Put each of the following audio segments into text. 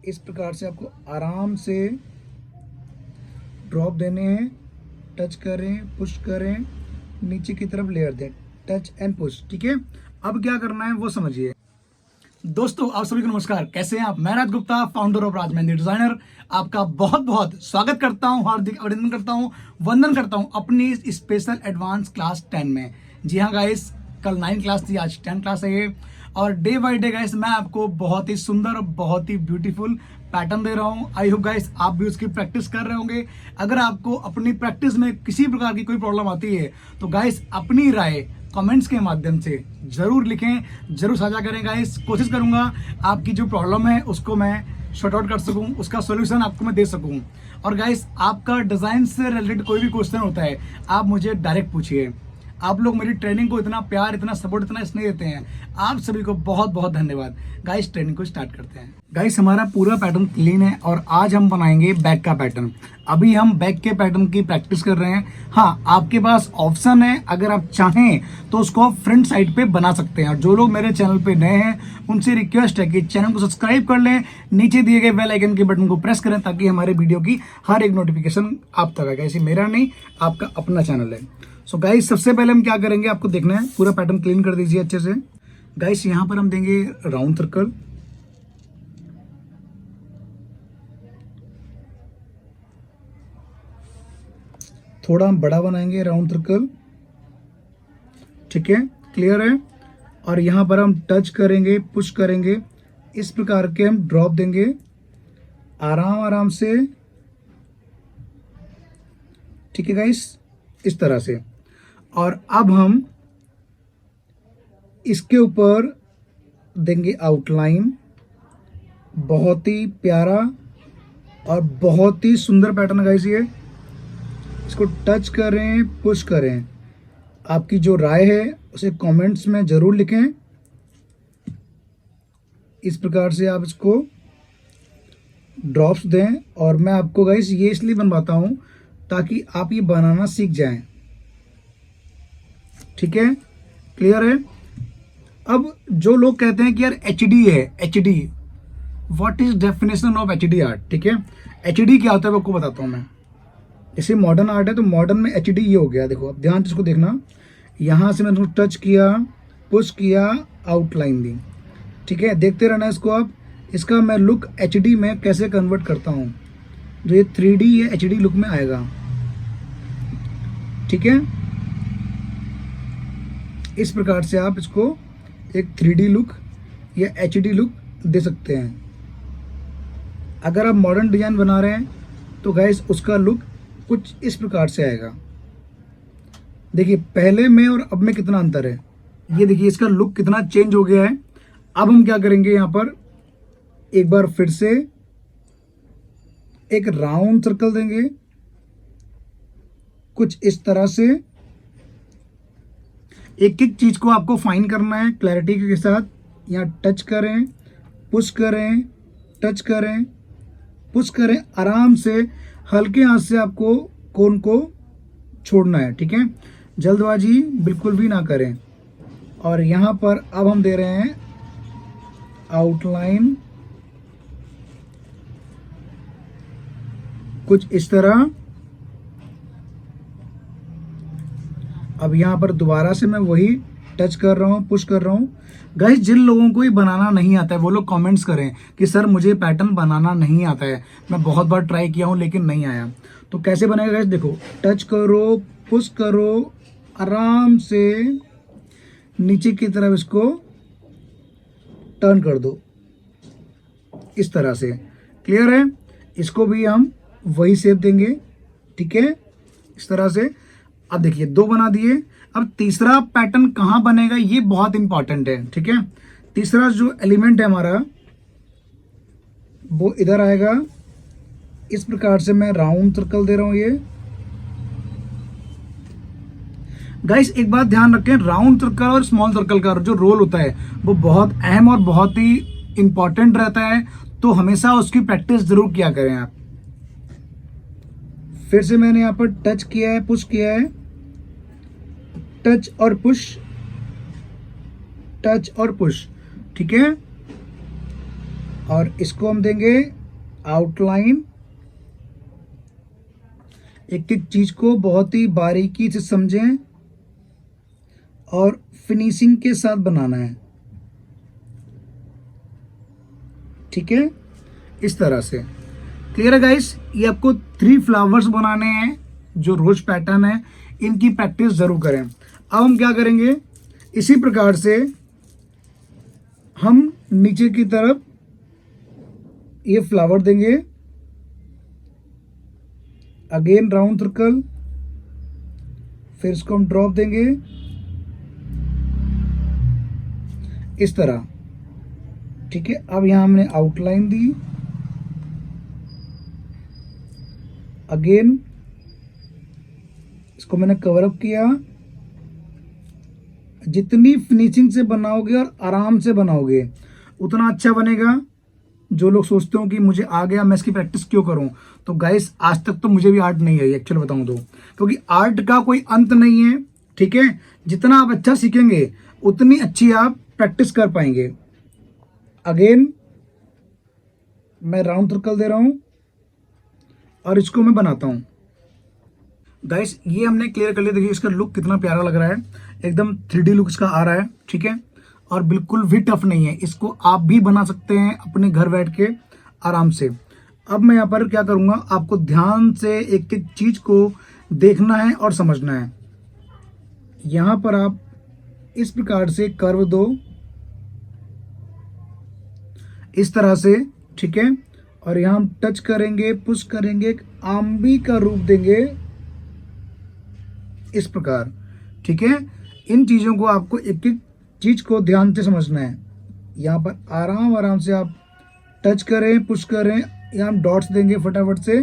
इस प्रकार से आपको आराम से ड्रॉप देने हैं। टच करें, पुश करें, नीचे की तरफ लेयर दें, टच एंड पुश। ठीक है, अब क्या करना है वो समझिए। दोस्तों आप सभी को नमस्कार, कैसे हैं आप? मैं Raj Gupta, founder of Raj Mehndi designer, आपका बहुत बहुत स्वागत करता हूं, हार्दिक अभिनंदन करता हूं, वंदन करता हूं अपनी स्पेशल एडवांस क्लास 10 में। जी हाँ गाइस, कल 9 क्लास थी, आज 10 क्लास है ये। और डे बाय डे गाइस मैं आपको बहुत ही सुंदर और बहुत ही ब्यूटीफुल पैटर्न दे रहा हूं। आई होप गाइस आप भी उसकी प्रैक्टिस कर रहे होंगे। अगर आपको अपनी प्रैक्टिस में किसी प्रकार की कोई प्रॉब्लम आती है तो गाइस अपनी राय कमेंट्स के माध्यम से जरूर लिखें, जरूर साझा करें गाइस। कोशिश करूंगा आपकी जो प्रॉब्लम है उसको मैं शॉर्ट आउट कर सकूं, उसका सॉल्यूशन आपको मैं दे सकूं। और गाइस आपका डिजाइन से रिलेटेड कोई भी क्वेश्चन होता है आप मुझे डायरेक्ट पूछिए। आप लोग मेरी ट्रेनिंग को इतना प्यार, इतना सपोर्ट, इतना स्नेह देते हैं, आप सभी को बहुत बहुत धन्यवाद। गाइस ट्रेनिंग को स्टार्ट करते हैं। गाइस हमारा पूरा पैटर्न क्लीन है और आज हम बनाएंगे बैक का पैटर्न। अभी हम बैक के पैटर्न की प्रैक्टिस कर रहे हैं। हाँ, आपके पास ऑप्शन है, अगर आप चाहें तो उसको आप फ्रंट साइड पे बना सकते हैं। और जो लोग मेरे चैनल पे नए हैं उनसे रिक्वेस्ट है कि चैनल को सब्सक्राइब कर लें, नीचे दिए गए बेल आइकन के बटन को प्रेस करें ताकि हमारे वीडियो की हर एक नोटिफिकेशन आप तक आए। ऐसे मेरा नहीं, आपका अपना चैनल है। सो गाइस सबसे पहले हम क्या करेंगे आपको देखना है, पूरा पैटर्न क्लीन कर दीजिए अच्छे से। गाइस यहाँ पर हम देंगे राउंड सर्कल, थोड़ा हम बड़ा बनाएंगे राउंड सर्कल। ठीक है, क्लियर है। और यहाँ पर हम टच करेंगे, पुश करेंगे, इस प्रकार के हम ड्रॉप देंगे आराम आराम से। ठीक है गाइस, इस तरह से। और अब हम इसके ऊपर देंगे आउटलाइन। बहुत ही प्यारा और बहुत ही सुंदर पैटर्न है गाइस ये। इसको टच करें, पुश करें। आपकी जो राय है उसे कमेंट्स में जरूर लिखें। इस प्रकार से आप इसको ड्रॉप्स दें। और मैं आपको गाइस ये इसलिए बनवाता हूं ताकि आप ये बनाना सीख जाएं। ठीक है, क्लियर है। अब जो लोग कहते हैं कि यार एचडी है, HD what is definition of HD art. ठीक है, एचडी क्या होता है वो आपको बताता हूं मैं। जैसे मॉडर्न आर्ट है तो मॉडर्न में एचडी ये हो गया। देखो अब ध्यान से इसको देखना, यहां से मैंने टच किया, पुश किया, आउटलाइन दी। ठीक है, देखते रहना इसको आप। इसका मैं लुक एचडी में कैसे कन्वर्ट करता हूं, जो ये 3D ये एचडी लुक में आएगा। ठीक है, इस प्रकार से आप इसको एक 3D लुक या एचडी लुक दे सकते हैं। अगर आप मॉडर्न डिजाइन बना रहे हैं तो गाइस उसका लुक कुछ इस प्रकार से आएगा। देखिए पहले में और अब में कितना अंतर है, ये देखिए इसका लुक कितना चेंज हो गया है। अब हम क्या करेंगे, यहाँ पर एक बार फिर से एक राउंड सर्कल देंगे कुछ इस तरह से। एक एक चीज को आपको फाइन करना है क्लैरिटी के साथ। यहाँ टच करें, पुश करें, टच करें, पुश करें, आराम से हल्के हाथ से आपको कोन को छोड़ना है। ठीक है, जल्दबाजी बिल्कुल भी ना करें। और यहाँ पर अब हम दे रहे हैं आउटलाइन कुछ इस तरह। अब यहाँ पर दोबारा से मैं वही टच कर रहा हूँ, पुश कर रहा हूँ। गाइस जिन लोगों को ये बनाना नहीं आता है वो लोग कमेंट्स करें कि सर मुझे पैटर्न बनाना नहीं आता है, मैं बहुत बार ट्राई किया हूँ लेकिन नहीं आया। तो कैसे बनेगा गाइस, देखो टच करो, पुश करो, आराम से नीचे की तरफ इसको टर्न कर दो इस तरह से। क्लियर है, इसको भी हम वही शेप देंगे। ठीक है, इस तरह से। अब देखिए 2 बना दिए। अब तीसरा पैटर्न कहां बनेगा ये बहुत इंपॉर्टेंट है। ठीक है, तीसरा जो एलिमेंट है हमारा वो इधर आएगा। इस प्रकार से मैं राउंड सर्कल दे रहा हूं ये। गाइस एक बात ध्यान रखें, राउंड सर्कल और स्मॉल सर्कल का जो रोल होता है वो बहुत अहम और बहुत ही इंपॉर्टेंट रहता है। तो हमेशा उसकी प्रैक्टिस जरूर किया करें आप। फिर से मैंने यहाँ पर टच किया है, पुश किया है, टच और पुश, टच और पुश। ठीक है, और इसको हम देंगे आउटलाइन। एक एक चीज को बहुत ही बारीकी से समझें और फिनिशिंग के साथ बनाना है, ठीक है, इस तरह से। क्लियर है गाइस? ये आपको 3 फ्लावर्स बनाने हैं जो रोज पैटर्न है, इनकी प्रैक्टिस जरूर करें। अब हम क्या करेंगे, इसी प्रकार से हम नीचे की तरफ ये फ्लावर देंगे, अगेन राउंड सर्कल, फिर इसको हम ड्रॉप देंगे इस तरह, ठीक है। अब यहां हमने आउटलाइन दी, अगेन इसको मैंने कवर अप किया। जितनी फिनिशिंग से बनाओगे और आराम से बनाओगे उतना अच्छा बनेगा। जो लोग सोचते हो कि मुझे आ गया, मैं इसकी प्रैक्टिस क्यों करूं, तो गाइस आज तक तो मुझे भी आर्ट नहीं आई एक्चुअली बताऊं तो, क्योंकि आर्ट का कोई अंत नहीं है, ठीक है। जितना आप अच्छा सीखेंगे उतनी अच्छी आप प्रैक्टिस कर पाएंगे। अगेन मैं राउंड सर्कल दे रहा हूं और इसको मैं बनाता हूं। गाइस ये हमने क्लियर कर लिया। देखिए इसका लुक कितना प्यारा लग रहा है, एकदम 3D लुक इसका आ रहा है, ठीक है, और बिल्कुल भी टफ नहीं है। इसको आप भी बना सकते हैं अपने घर बैठ के आराम से। अब मैं यहाँ पर क्या करूँगा, आपको ध्यान से एक एक चीज को देखना है और समझना है। यहाँ पर आप इस प्रकार से कर्व दो, इस तरह से, ठीक है, और यहाँ हम टच करेंगे, पुश करेंगे, एक आंबी का रूप देंगे इस प्रकार, ठीक है। इन चीजों को आपको एक एक चीज को ध्यान से समझना है। यहाँ पर आराम आराम से आप टच करें, पुश करें, यहाँ हम डॉट्स देंगे फटाफट से।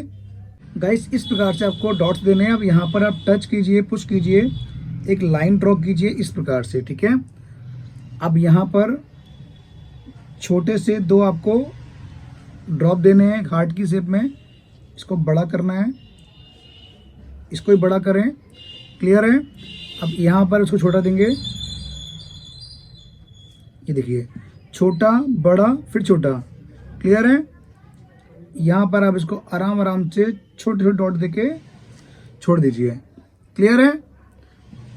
गाइस इस प्रकार से आपको डॉट्स देने हैं। अब यहाँ पर आप टच कीजिए, पुश कीजिए, एक लाइन ड्रॉ कीजिए इस प्रकार से, ठीक है। अब यहाँ पर छोटे से 2 आपको ड्रॉप देने हैं हार्ट की शेप में, इसको बड़ा करना है, इसको ही बड़ा करें। क्लियर है? अब यहाँ पर उसको छोटा देंगे, ये देखिए, छोटा बड़ा फिर छोटा। क्लियर है? यहाँ पर आप इसको आराम आराम से छोटे छोटे डॉट देके छोड़ दीजिए। क्लियर है?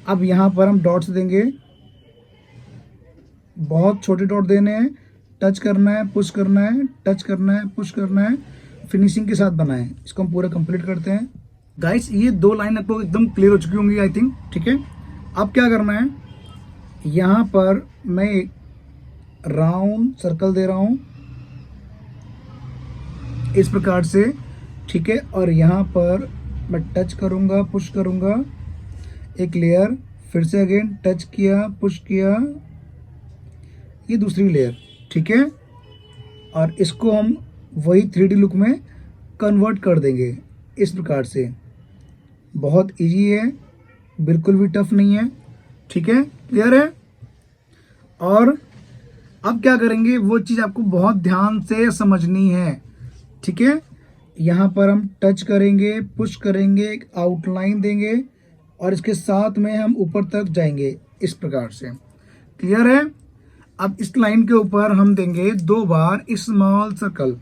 अब यहाँ पर हम डॉट्स देंगे, बहुत छोटे डॉट देने हैं, टच करना है, पुश करना है, टच करना है, पुश करना है, फिनिशिंग के साथ बनाएं। इसको हम पूरा कंप्लीट करते हैं। गाइस ये 2 लाइन आपको एकदम क्लियर हो चुकी होंगी आई थिंक, ठीक है। अब क्या करना है, यहाँ पर मैं एक राउंड सर्कल दे रहा हूँ इस प्रकार से, ठीक है, और यहाँ पर मैं टच करूँगा, पुश करूँगा, एक लेयर, फिर से अगेन टच किया, पुश किया, ये दूसरी लेयर, ठीक है, और इसको हम वही 3D लुक में कन्वर्ट कर देंगे इस प्रकार से। बहुत इजी है, बिल्कुल भी टफ नहीं है, ठीक है। क्लियर है? और अब क्या करेंगे, वो चीज़ आपको बहुत ध्यान से समझनी है, ठीक है। यहाँ पर हम टच करेंगे, पुश करेंगे, एक आउटलाइन देंगे और इसके साथ में हम ऊपर तक जाएंगे इस प्रकार से। क्लियर है? अब इस लाइन के ऊपर हम देंगे 2 बार स्मॉल सर्कल।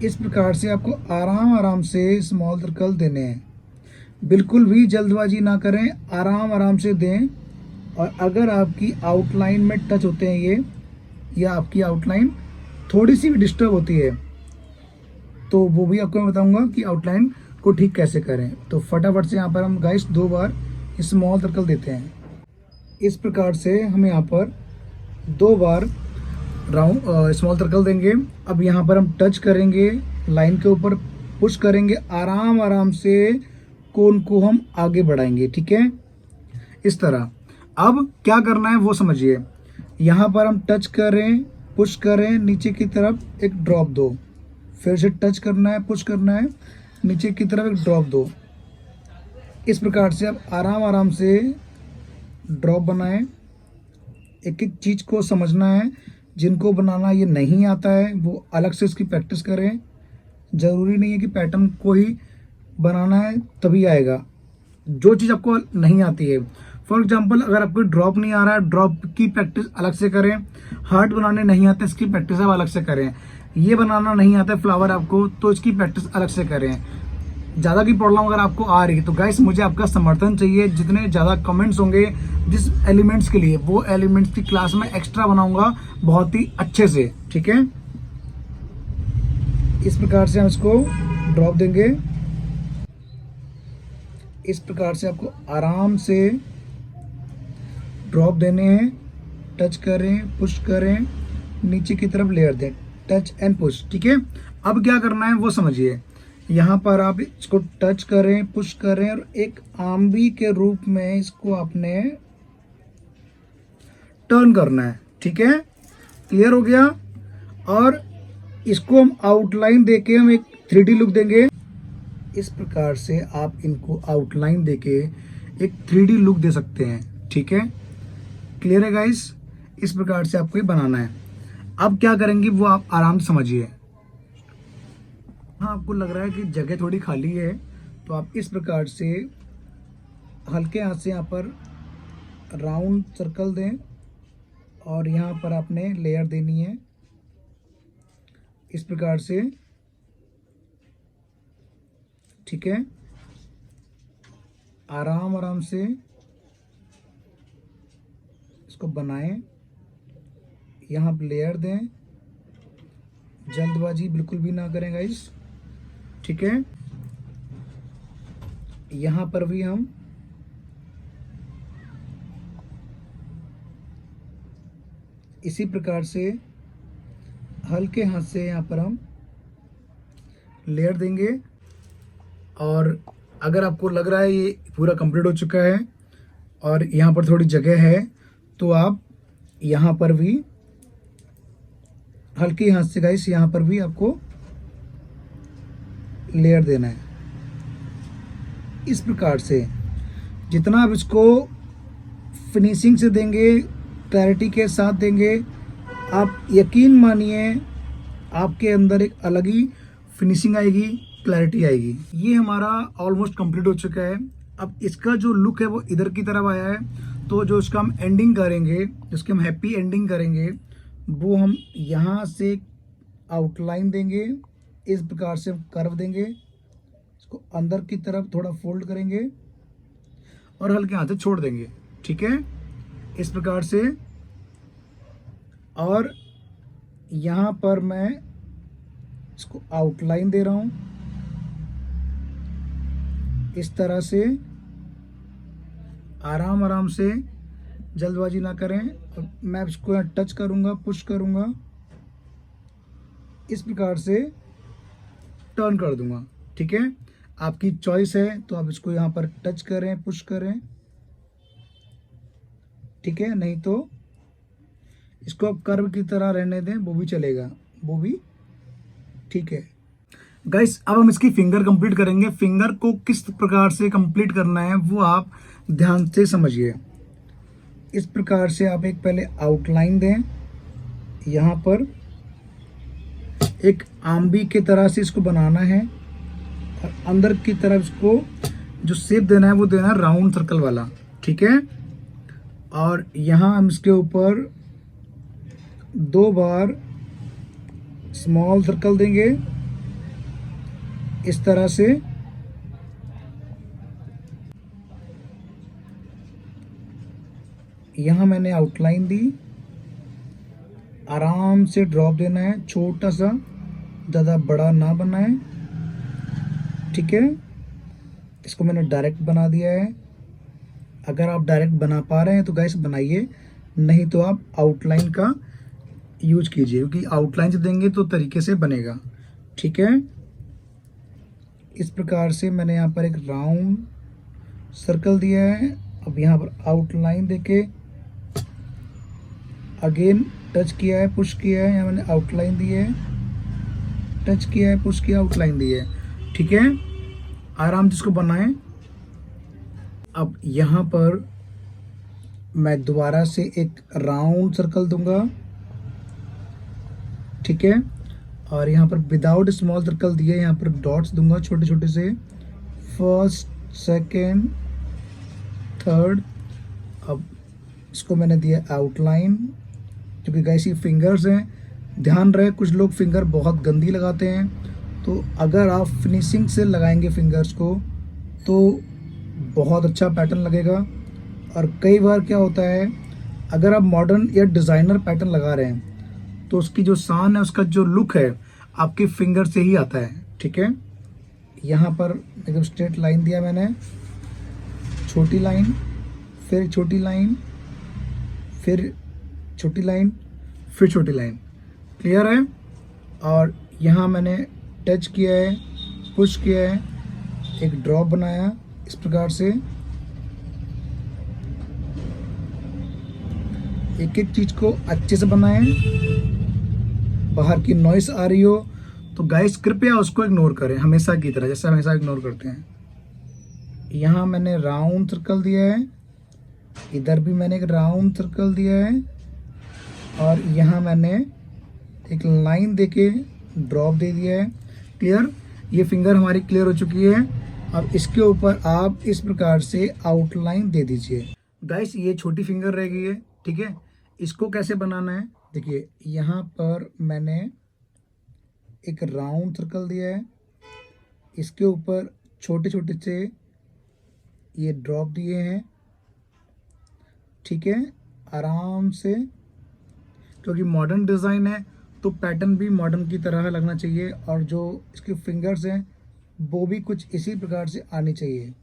इस प्रकार से आपको आराम आराम से स्मॉल सर्कल देने हैं, बिल्कुल भी जल्दबाजी ना करें, आराम आराम से दें। और अगर आपकी आउटलाइन में टच होते हैं ये, या आपकी आउटलाइन थोड़ी सी भी डिस्टर्ब होती है, तो वो भी आपको मैं बताऊंगा कि आउटलाइन को ठीक कैसे करें। तो फटाफट से यहाँ पर हम गाइस 2 बार स्मॉल सर्कल देते हैं। इस प्रकार से हम यहाँ पर 2 बार राउंड स्मॉल सर्कल देंगे। अब यहाँ पर हम टच करेंगे, लाइन के ऊपर पुश करेंगे, आराम आराम से कोन को हम आगे बढ़ाएंगे, ठीक है, इस तरह। अब क्या करना है वो समझिए। यहाँ पर हम टच करें, पुश करें, नीचे की तरफ एक ड्रॉप दो, फिर से टच करना है, पुश करना है, नीचे की तरफ एक ड्रॉप दो। इस प्रकार से आप आराम आराम से ड्रॉप बनाएं। एक एक चीज़ को समझना है। जिनको बनाना ये नहीं आता है वो अलग से इसकी प्रैक्टिस करें। ज़रूरी नहीं है कि पैटर्न को ही बनाना है तभी आएगा। जो चीज़ आपको नहीं आती है फॉर एग्जाम्पल अगर आपको ड्रॉप नहीं आ रहा है, ड्रॉप की प्रैक्टिस अलग से करें। हार्ट बनाने नहीं आते, इसकी प्रैक्टिस आप अलग से करें। ये बनाना नहीं आता फ्लावर आपको, तो इसकी प्रैक्टिस अलग से करें। ज़्यादा की प्रॉब्लम अगर आपको आ रही है तो गाइस मुझे आपका समर्थन चाहिए। जितने ज़्यादा कमेंट्स होंगे जिस एलिमेंट्स के लिए, वो एलिमेंट्स की क्लास में एक्स्ट्रा बनाऊंगा बहुत ही अच्छे से, ठीक है। इस प्रकार से हम इसको ड्रॉप देंगे। इस प्रकार से आपको आराम से ड्रॉप देने हैं। टच करें, पुश करें, नीचे की तरफ लेयर दें, टच एंड पुश, ठीक है। अब क्या करना है वो समझिए। यहाँ पर आप इसको टच करें, पुश करें और एक आंबी के रूप में इसको आपने टर्न करना है, ठीक है। क्लियर हो गया। और इसको हम आउटलाइन देके हम एक 3D लुक देंगे। इस प्रकार से आप इनको आउटलाइन देके एक 3D लुक दे सकते हैं, ठीक है। क्लियर है गाइस। इस प्रकार से आपको ये बनाना है। अब क्या करेंगे वो आप आराम से समझिए। हाँ, आपको लग रहा है कि जगह थोड़ी खाली है, तो आप इस प्रकार से हल्के हाथ से यहाँ पर राउंड सर्कल दें और यहाँ पर आपने लेयर देनी है इस प्रकार से, ठीक है। आराम आराम से इसको बनाएं। यहाँ पर लेयर दें, जल्दबाजी बिल्कुल भी ना करें गाइस, ठीक है। यहाँ पर भी हम इसी प्रकार से हल्के हाथ से यहाँ पर हम लेयर देंगे। और अगर आपको लग रहा है ये पूरा कंप्लीट हो चुका है और यहाँ पर थोड़ी जगह है, तो आप यहाँ पर भी हल्के हाथ से गाइस यहाँ पर भी आपको लेयर देना है। इस प्रकार से जितना आप इसको फिनिशिंग से देंगे, क्लैरिटी के साथ देंगे, आप यकीन मानिए आपके अंदर एक अलग ही फिनिशिंग आएगी, क्लैरिटी आएगी। ये हमारा ऑलमोस्ट कंप्लीट हो चुका है। अब इसका जो लुक है वो इधर की तरफ आया है, तो जो इसका हम एंडिंग करेंगे, जिसके हम हैप्पी एंडिंग करेंगे, वो हम यहाँ से आउटलाइन देंगे। इस प्रकार से हम कर्व देंगे, इसको अंदर की तरफ थोड़ा फोल्ड करेंगे और हल्के हाथ से छोड़ देंगे, ठीक है, इस प्रकार से। और यहाँ पर मैं इसको आउटलाइन दे रहा हूँ इस तरह से। आराम आराम से, जल्दबाजी ना करें। और मैं इसको यहाँ टच करूँगा, पुश करूँगा, इस प्रकार से टर्न कर दूंगा, ठीक है। आपकी चॉइस है, तो आप इसको यहाँ पर टच करें, पुश करें, ठीक है। नहीं तो इसको आप कर्व की तरह रहने दें, वो भी चलेगा, वो भी ठीक है। गाइस अब हम इसकी फिंगर कंप्लीट करेंगे। फिंगर को किस प्रकार से कंप्लीट करना है वो आप ध्यान से समझिए। इस प्रकार से आप एक पहले आउटलाइन दें, यहाँ पर एक आंबी के तरह से इसको बनाना है और अंदर की तरफ इसको जो शेप देना है वो देना है राउंड सर्कल वाला, ठीक है। और यहाँ हम इसके ऊपर 2 बार स्मॉल सर्कल देंगे इस तरह से। यहाँ मैंने आउटलाइन दी, आराम से ड्रॉप देना है, छोटा सा, ज़्यादा बड़ा ना बनाए, ठीक है। इसको मैंने डायरेक्ट बना दिया है। अगर आप डायरेक्ट बना पा रहे हैं तो गाइस बनाइए, नहीं तो आप आउटलाइन का यूज कीजिए, क्योंकि आउटलाइन से देंगे तो तरीके से बनेगा, ठीक है। इस प्रकार से मैंने यहाँ पर एक राउंड सर्कल दिया है। अब यहाँ पर आउटलाइन देके अगेन टच किया है, पुश किया है, यहाँ मैंने आउटलाइन दी है, टच किया है, पुश किया, आउटलाइन दी है, ठीक है। आराम से इसको बनाएं। अब यहाँ पर मैं दोबारा से एक राउंड सर्कल दूंगा, ठीक है। और यहाँ पर विदाउट स्मॉल सर्कल दिए, यहाँ पर डॉट्स दूंगा छोटे छोटे से, फर्स्ट, सेकंड, थर्ड, अब इसको मैंने दिया आउटलाइन, क्योंकि गाइस ये फिंगर्स हैं, ध्यान रहे कुछ लोग फिंगर बहुत गंदी लगाते हैं, तो अगर आप फिनिशिंग से लगाएंगे फिंगर्स को तो बहुत अच्छा पैटर्न लगेगा। और कई बार क्या होता है, अगर आप मॉडर्न या डिज़ाइनर पैटर्न लगा रहे हैं तो उसकी जो शान है, उसका जो लुक है आपके फिंगर से ही आता है। ठीक है, यहाँ पर एकदम स्ट्रेट लाइन दिया मैंने, छोटी लाइन, फिर छोटी लाइन, फिर छोटी लाइन, फिर छोटी लाइन। क्लियर है? और यहाँ मैंने टच किया है, पुश किया है, एक ड्रॉप बनाया इस प्रकार से। एक एक चीज़ को अच्छे से बनाएं, बाहर की नॉइस आ रही हो तो गाइस कृपया उसको इग्नोर करें, हमेशा की तरह जैसे हमेशा इग्नोर करते हैं। यहाँ मैंने राउंड सर्कल दिया है, इधर भी मैंने एक राउंड सर्कल दिया है, और यहाँ मैंने एक लाइन देके ड्रॉप दे दिया है। क्लियर? ये फिंगर हमारी क्लियर हो चुकी है। अब इसके ऊपर आप इस प्रकार से आउटलाइन दे दीजिए। गाइस ये छोटी फिंगर रह गई है, ठीक है, इसको कैसे बनाना है देखिए, यहाँ पर मैंने एक राउंड सर्कल दिया है, इसके ऊपर छोटे छोटे से ये ड्रॉप दिए हैं। ठीक है, आराम से, क्योंकि मॉडर्न डिज़ाइन है तो पैटर्न भी मॉडर्न की तरह लगना चाहिए, और जो इसके फिंगर्स हैं वो भी कुछ इसी प्रकार से आनी चाहिए।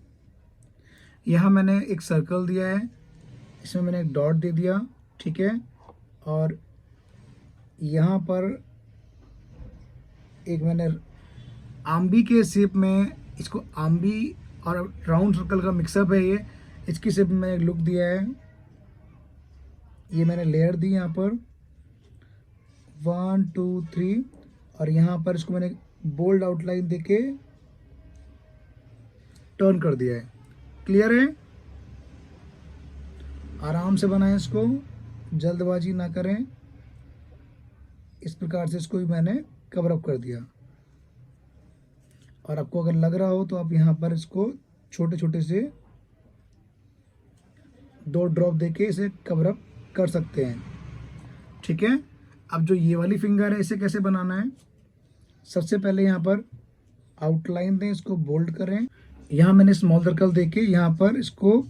यहाँ मैंने एक सर्कल दिया है, इसमें मैंने एक डॉट दे दिया। ठीक है, और यहाँ पर एक मैंने आम्बी के शेप में, इसको आम्बी और राउंड सर्कल का मिक्सअप है ये, इसकी शेप में एक लुक दिया है। ये मैंने लेयर दी यहाँ पर 1 2 3, और यहाँ पर इसको मैंने बोल्ड आउटलाइन देके टर्न कर दिया है। क्लियर है? आराम से बनाएं इसको, जल्दबाजी ना करें। इस प्रकार से इसको भी मैंने कवर अप कर दिया, और आपको अगर लग रहा हो तो आप यहाँ पर इसको छोटे छोटे से 2 ड्रॉप देके इसे कवर अप कर सकते हैं। ठीक है, अब जो ये वाली फिंगर है इसे कैसे बनाना है, सबसे पहले यहाँ पर आउटलाइन दें, इसको बोल्ड करें। यहाँ मैंने स्मॉल सर्कल देके यहाँ पर इसको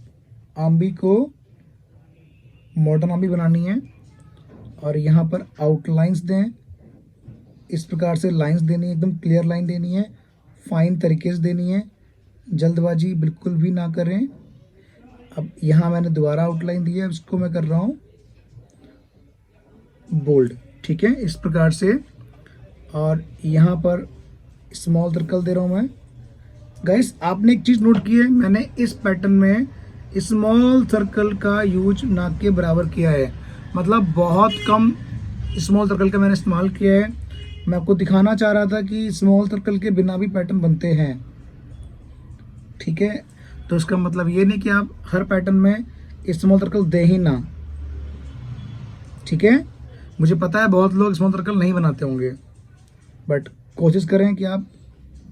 आम्बी को मॉडर्न आम्बी बनानी है, और यहाँ पर आउटलाइंस दें, इस प्रकार से लाइंस देनी है, एकदम क्लियर लाइन देनी है, फाइन तरीके से देनी है, जल्दबाजी बिल्कुल भी ना करें। अब यहाँ मैंने दोबारा आउटलाइन दी है, इसको मैं कर रहा हूँ बोल्ड। ठीक है, इस प्रकार से, और यहाँ पर स्मॉल सर्कल दे रहा हूँ मैं। गाइस आपने एक चीज़ नोट की है, मैंने इस पैटर्न में स्मॉल सर्कल का यूज ना के बराबर किया है, मतलब बहुत कम स्मॉल सर्कल का मैंने इस्तेमाल किया है। मैं आपको दिखाना चाह रहा था कि स्मॉल सर्कल के बिना भी पैटर्न बनते हैं। ठीक है, तो इसका मतलब ये नहीं कि आप हर पैटर्न में स्मॉल सर्कल दे ही ना। ठीक है, मुझे पता है बहुत लोग स्मॉल सर्कल नहीं बनाते होंगे, बट कोशिश करें कि आप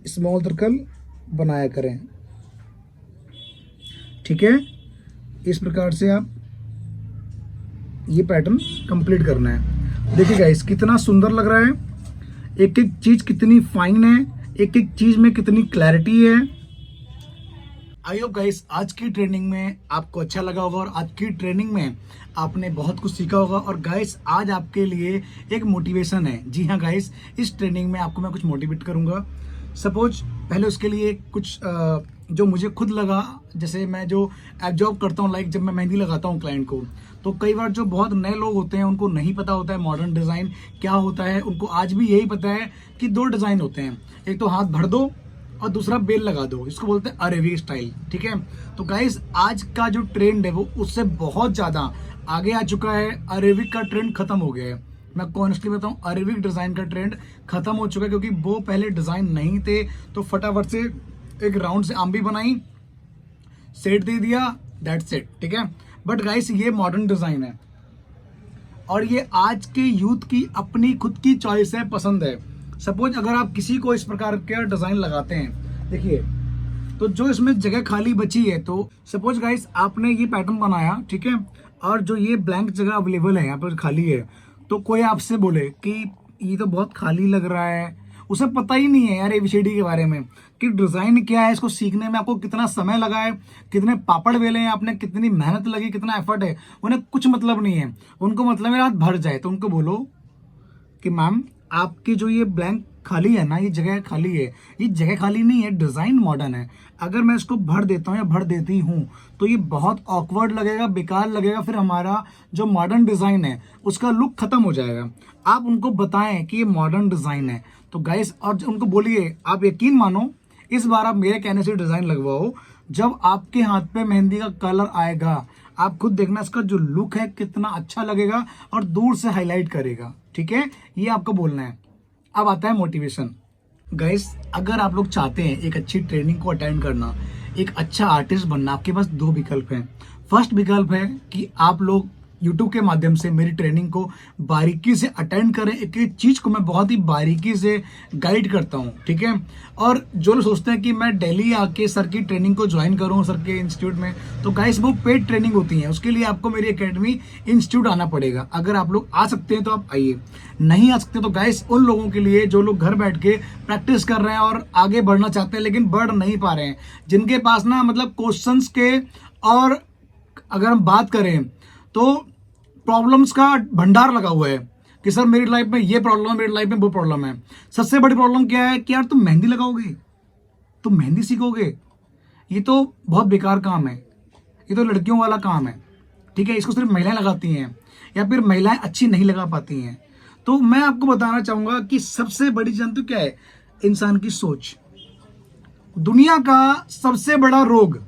स्मॉल सर्कल बनाया करें। ठीक है, इस प्रकार से आप ये पैटर्न कंप्लीट करना है। देखिए गाइस कितना सुंदर लग रहा है, एक एक चीज़ कितनी फाइन है, एक एक चीज़ में कितनी क्लैरिटी है। आई होप गाइस आज की ट्रेनिंग में आपको अच्छा लगा होगा, और आज की ट्रेनिंग में आपने बहुत कुछ सीखा होगा। और गाइस आज आपके लिए एक मोटिवेशन है। जी हाँ गाइस, इस ट्रेनिंग में आपको मैं कुछ मोटिवेट करूंगा। सपोज पहले उसके लिए कुछ जो मुझे खुद लगा, जैसे मैं जो जॉब करता हूँ, लाइक जब मैं मेहंदी लगाता हूँ क्लाइंट को, तो कई बार जो बहुत नए लोग होते हैं उनको नहीं पता होता है मॉडर्न डिज़ाइन क्या होता है। उनको आज भी यही पता है कि 2 डिज़ाइन होते हैं, एक तो हाथ भर दो और दूसरा बेल लगा दो, इसको बोलते हैं अरेबिक स्टाइल। ठीक है, तो गाइस आज का जो ट्रेंड है वो उससे बहुत ज़्यादा आगे आ चुका है। अरेबिक का ट्रेंड खत्म हो गया है, मैं कॉन्स्टली बताऊं, अरेबिक डिज़ाइन का ट्रेंड खत्म हो चुका है, क्योंकि वो पहले डिज़ाइन नहीं थे तो फटाफट से एक राउंड से आम्बी बनाई, सेट दे दिया, दैट्स इट। ठीक है, बट गाइस ये मॉडर्न डिज़ाइन है, और ये आज के यूथ की अपनी खुद की चॉइस है, पसंद है। सपोज अगर आप किसी को इस प्रकार का डिज़ाइन लगाते हैं, देखिए तो जो इसमें जगह खाली बची है, तो सपोज गाइस आपने ये पैटर्न बनाया, ठीक है, और जो ये ब्लैंक जगह अवेलेबल है यहाँ पर खाली है, तो कोई आपसे बोले कि ये तो बहुत खाली लग रहा है, उसे पता ही नहीं है यार ABCD के बारे में कि डिजाइन क्या है, इसको सीखने में आपको कितना समय लगा है, कितने पापड़ बेले हैं आपने, कितनी मेहनत लगी, कितना एफर्ट है, उन्हें कुछ मतलब नहीं है। उनको मतलब है रात भर जाए। तो उनको बोलो कि मैम आपकी जो ये ब्लैंक खाली है ना, ये जगह खाली है, ये जगह खाली नहीं है, डिजाइन मॉडर्न है। अगर मैं इसको भर देता हूँ या भर देती हूँ तो ये बहुत ऑकवर्ड लगेगा, बेकार लगेगा, फिर हमारा जो मॉडर्न डिजाइन है उसका लुक खत्म हो जाएगा। आप उनको बताएं कि ये मॉडर्न डिजाइन है। तो गाइस, और उनको बोलिए, आप यकीन मानो इस बार आप मेरे कहने से डिजाइन लगवाओ, जब आपके हाथ पे मेहंदी का कलर आएगा आप खुद देखना इसका जो लुक है कितना अच्छा लगेगा और दूर से हाईलाइट करेगा। ठीक है, ये आपको बोलना है। अब आता है मोटिवेशन। गाइस, अगर आप लोग चाहते हैं एक अच्छी ट्रेनिंग को अटेंड करना, एक अच्छा आर्टिस्ट बनना, आपके पास दो विकल्प हैं। फर्स्ट विकल्प है कि आप लोग YouTube के माध्यम से मेरी ट्रेनिंग को बारीकी से अटेंड करें। एक एक चीज को मैं बहुत ही बारीकी से गाइड करता हूं, ठीक है। और जो लोग सोचते हैं कि मैं दिल्ली आके सर की ट्रेनिंग को ज्वाइन करूं सर के इंस्टीट्यूट में, तो गाइस वो पेड ट्रेनिंग होती है, उसके लिए आपको मेरी एकेडमी इंस्टीट्यूट आना पड़ेगा। अगर आप लोग आ सकते हैं तो आप आइए, नहीं आ सकते तो गाइस उन लोगों के लिए जो लोग घर बैठ के प्रैक्टिस कर रहे हैं और आगे बढ़ना चाहते हैं लेकिन बढ़ नहीं पा रहे हैं, जिनके पास ना मतलब क्वेश्चंस के, और अगर हम बात करें तो प्रॉब्लम्स का भंडार लगा हुआ है कि सर मेरी लाइफ में ये प्रॉब्लम है, मेरी लाइफ में वो प्रॉब्लम है। सबसे बड़ी प्रॉब्लम क्या है कि यार तुम मेहंदी लगाओगे, तुम मेहंदी सीखोगे, ये तो बहुत बेकार काम है, ये तो लड़कियों वाला काम है, ठीक है, इसको सिर्फ महिलाएं लगाती हैं या फिर महिलाएं अच्छी नहीं लगा पाती हैं। तो मैं आपको बताना चाहूंगा कि सबसे बड़ी जंतु क्या है, इंसान की सोच। दुनिया का सबसे बड़ा रोग,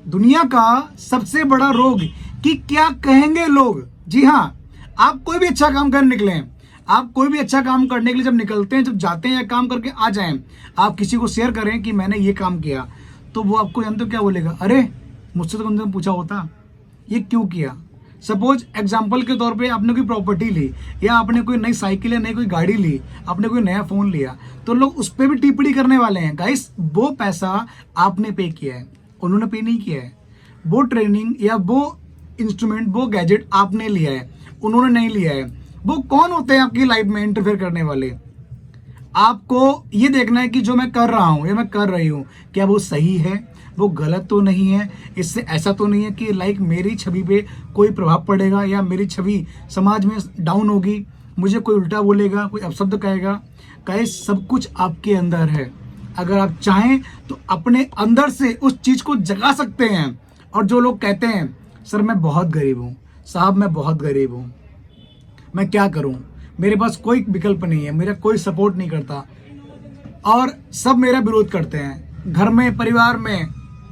दुनिया का सबसे बड़ा रोग कि क्या कहेंगे लोग। जी हाँ, आप कोई भी अच्छा काम करने निकले, आप कोई भी अच्छा काम करने के लिए जब निकलते हैं, जब जाते हैं या काम करके आ जाएं, आप किसी को शेयर करें कि मैंने ये काम किया, तो वो आपको जानते हो क्या बोलेगा, अरे मुझसे तो कम से कम पूछा होता, ये क्यों किया। सपोज एग्जाम्पल के तौर पे आपने कोई प्रॉपर्टी ली या आपने कोई नई साइकिल या नई कोई गाड़ी ली, आपने कोई नया फोन लिया, तो लोग उस पर भी टिप्पणी करने वाले हैं। गाइस, वो पैसा आपने पे किया है, उन्होंने पे नहीं किया है। वो ट्रेनिंग या वो इंस्ट्रूमेंट, वो गैजेट आपने लिया है, उन्होंने नहीं लिया है। वो कौन होते हैं आपकी लाइफ में इंटरफेयर करने वाले। आपको ये देखना है कि जो मैं कर रहा हूं या मैं कर रही हूं क्या वो सही है, वो गलत तो नहीं है, इससे ऐसा तो नहीं है कि लाइक मेरी छवि पे कोई प्रभाव पड़ेगा या मेरी छवि समाज में डाउन होगी, मुझे कोई उल्टा बोलेगा, कोई अपशब्द कहेगा। गाइस, सब कुछ आपके अंदर है, अगर आप चाहें तो अपने अंदर से उस चीज को जगा सकते हैं। और जो लोग कहते हैं सर मैं बहुत गरीब हूं, साहब मैं बहुत गरीब हूं, मैं क्या करूं, मेरे पास कोई विकल्प नहीं है, मेरा कोई सपोर्ट नहीं करता और सब मेरा विरोध करते हैं, घर में, परिवार में,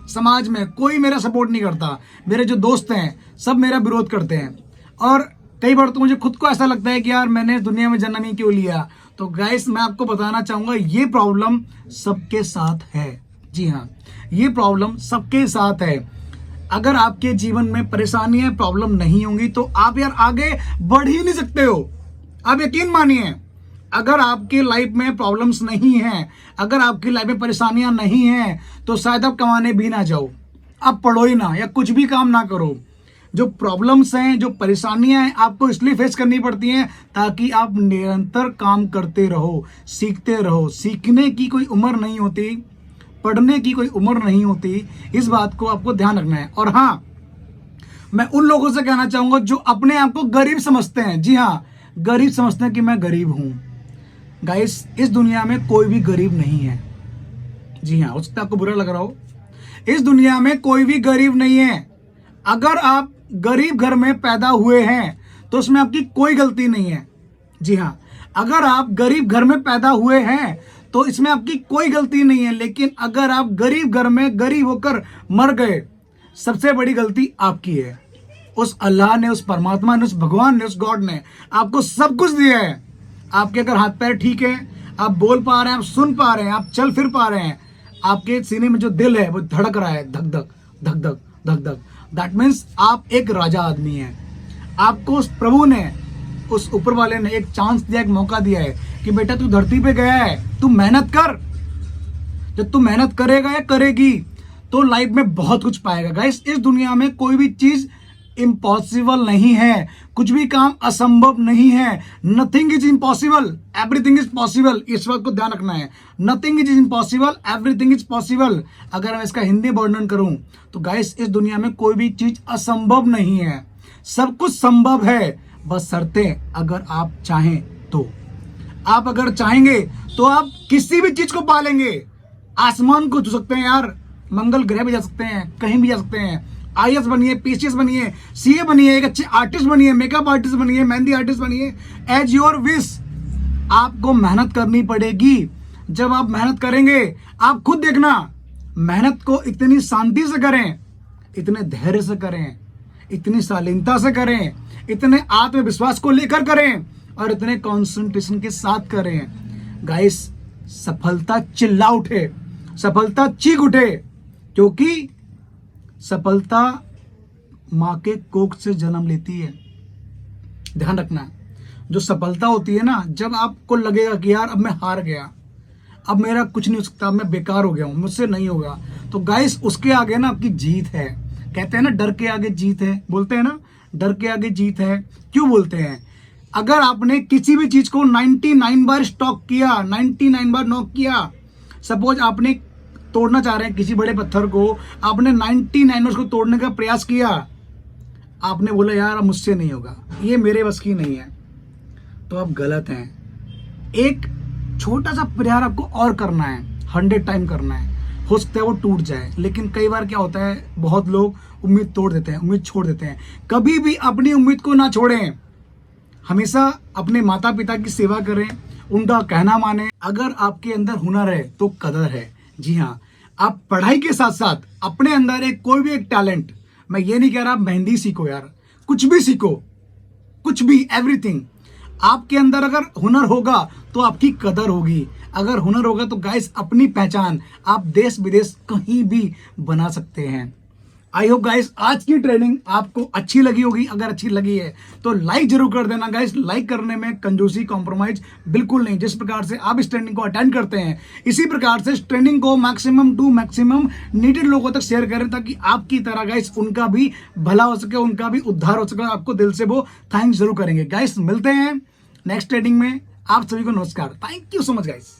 समाज में कोई मेरा सपोर्ट नहीं करता, मेरे जो दोस्त हैं सब मेरा विरोध करते हैं। और कई बार तो मुझे खुद को ऐसा लगता है कि यार मैंने दुनिया में जन्म ही क्यों लिया। तो गाइस, मैं आपको बताना चाहूंगा ये प्रॉब्लम सबके साथ है। जी हाँ, ये प्रॉब्लम सबके साथ है। अगर आपके जीवन में परेशानियां, प्रॉब्लम नहीं होंगी तो आप यार आगे बढ़ ही नहीं सकते हो। आप यकीन मानिए, अगर आपकी लाइफ में प्रॉब्लम्स नहीं हैं, अगर आपकी लाइफ में परेशानियां नहीं हैं, तो शायद आप कमाने भी ना जाओ, आप पढ़ो ही ना या कुछ भी काम ना करो। जो प्रॉब्लम्स हैं, जो परेशानियां हैं, आपको इसलिए फेस करनी पड़ती हैं ताकि आप निरंतर काम करते रहो, सीखते रहो। सीखने की कोई उम्र नहीं होती, पढ़ने की कोई उम्र नहीं होती, इस बात को आपको ध्यान रखना है। और हाँ, मैं उन लोगों से कहना चाहूंगा जो अपने आप को गरीब समझते हैं, जी हाँ, गरीब समझते हैं कि मैं गरीब हूं। गाइस, इस दुनिया में कोई भी गरीब नहीं है। जी हाँ, हो सकता है आपको बुरा लग रहा हो, इस दुनिया में कोई भी गरीब नहीं है। अगर आप गरीब घर में पैदा हुए हैं तो उसमें आपकी कोई गलती नहीं है। जी हाँ, अगर आप गरीब घर में पैदा हुए हैं तो इसमें आपकी कोई गलती नहीं है। लेकिन अगर आप गरीब घर में गरीब होकर मर गए, सबसे बड़ी गलती आपकी है। उस अल्लाह ने, उस परमात्मा ने, उस भगवान ने, उस गॉड ने आपको सब कुछ दिया है। आपके अगर हाथ पैर ठीक है, आप बोल पा रहे हैं, आप सुन पा रहे हैं, आप चल फिर पा रहे हैं, आपके सीने में जो दिल है वो धड़क रहा है, धक धक धक धक धक धक, दैट मीन्स आप एक राजा आदमी हैं। आपको उस प्रभु ने, उस ऊपर वाले ने एक चांस दिया, एक मौका दिया है कि बेटा तू धरती पे गया है, तू मेहनत कर। जब तू मेहनत करेगा या करेगी तो लाइफ में बहुत कुछ पाएगा। गाइस इस दुनिया में कोई भी चीज इम्पॉसिबल नहीं है, कुछ भी काम असंभव नहीं है। Nothing is impossible, everything is possible. इस बात को ध्यान रखना है, nothing is impossible, everything is possible. अगर मैं इसका हिंदी वर्णन करूं तो गाइस इस दुनिया में कोई भी चीज असंभव नहीं है, सब कुछ संभव है, बस शर्तें अगर आप चाहें तो। आप अगर चाहेंगे तो आप किसी भी चीज को पा लेंगे। आसमान को छू सकते हैं यार, मंगल ग्रह भी जा सकते हैं, कहीं भी जा सकते हैं। आईएएस बनिए, पीसीएस बनिए, सीए बनिए, एक अच्छे आर्टिस्ट बनिए, मेकअप आर्टिस्ट बनिए, मेहंदी आर्टिस्ट बनिए, एज योर विश। आपको मेहनत करनी पड़ेगी। जब आप मेहनत करेंगे, आप खुद देखना, मेहनत को इतनी शांति से करें, इतने धैर्य से करें, इतनी शालीनता से करें, इतने आत्मविश्वास को लेकर करें और इतने कंसंट्रेशन के साथ करें। गाइस सफलता चिल्ला उठे, सफलता चीख उठे, क्योंकि सफलता मां के कोख से जन्म लेती है। ध्यान रखना, जो सफलता होती है ना, जब आपको लगेगा कि यार अब मैं हार गया, अब मेरा कुछ नहीं हो सकता, मैं बेकार हो गया हूं, मुझसे नहीं होगा, तो गाइस उसके आगे ना आपकी जीत है। कहते हैं ना डर के आगे जीत है, बोलते हैं ना डर के आगे जीत है। क्यों बोलते हैं? अगर आपने किसी भी चीज को 99 बार स्टॉक किया, 99 बार नॉक किया, सपोज आपने तोड़ना चाह रहे हैं किसी बड़े पत्थर को, आपने 99 बार उसको तोड़ने का प्रयास किया, आपने बोला यार अब मुझसे नहीं होगा, ये मेरे बस की नहीं है, तो आप गलत हैं। एक छोटा सा प्रयास आपको और करना है, 100 टाइम करना है, हो सकता है वो टूट जाए। लेकिन कई बार क्या होता है, बहुत लोग उम्मीद तोड़ देते हैं, उम्मीद छोड़ देते हैं। कभी भी अपनी उम्मीद को ना छोड़ें, हमेशा अपने माता पिता की सेवा करें, उनका कहना माने। अगर आपके अंदर हुनर है तो कदर है। जी हाँ, आप पढ़ाई के साथ साथ अपने अंदर एक कोई भी एक टैलेंट, मैं ये नहीं कह रहा आप मेहंदी सीखो यार, कुछ भी सीखो, कुछ भी, एवरीथिंग। आपके अंदर अगर हुनर होगा तो आपकी कदर होगी। अगर हुनर होगा तो गाइस अपनी पहचान आप देश विदेश कहीं भी बना सकते हैं। आई होप गाइस आज की ट्रेनिंग आपको अच्छी लगी होगी। अगर अच्छी लगी है तो लाइक जरूर कर देना गाइस। लाइक करने में कंजूसी, कॉम्प्रोमाइज बिल्कुल नहीं। जिस प्रकार से आप इस ट्रेनिंग को अटेंड करते हैं, इसी प्रकार से इस ट्रेनिंग को मैक्सिमम टू मैक्सिमम नीडेड लोगों तक शेयर करें, ताकि आपकी तरह गाइस उनका भी भला हो सके, उनका भी उद्धार हो सके। आपको दिल से वो थैंक्स जरूर करेंगे। गाइस मिलते हैं नेक्स्ट ट्रेनिंग में। आप सभी को नमस्कार। Thank you so much guys.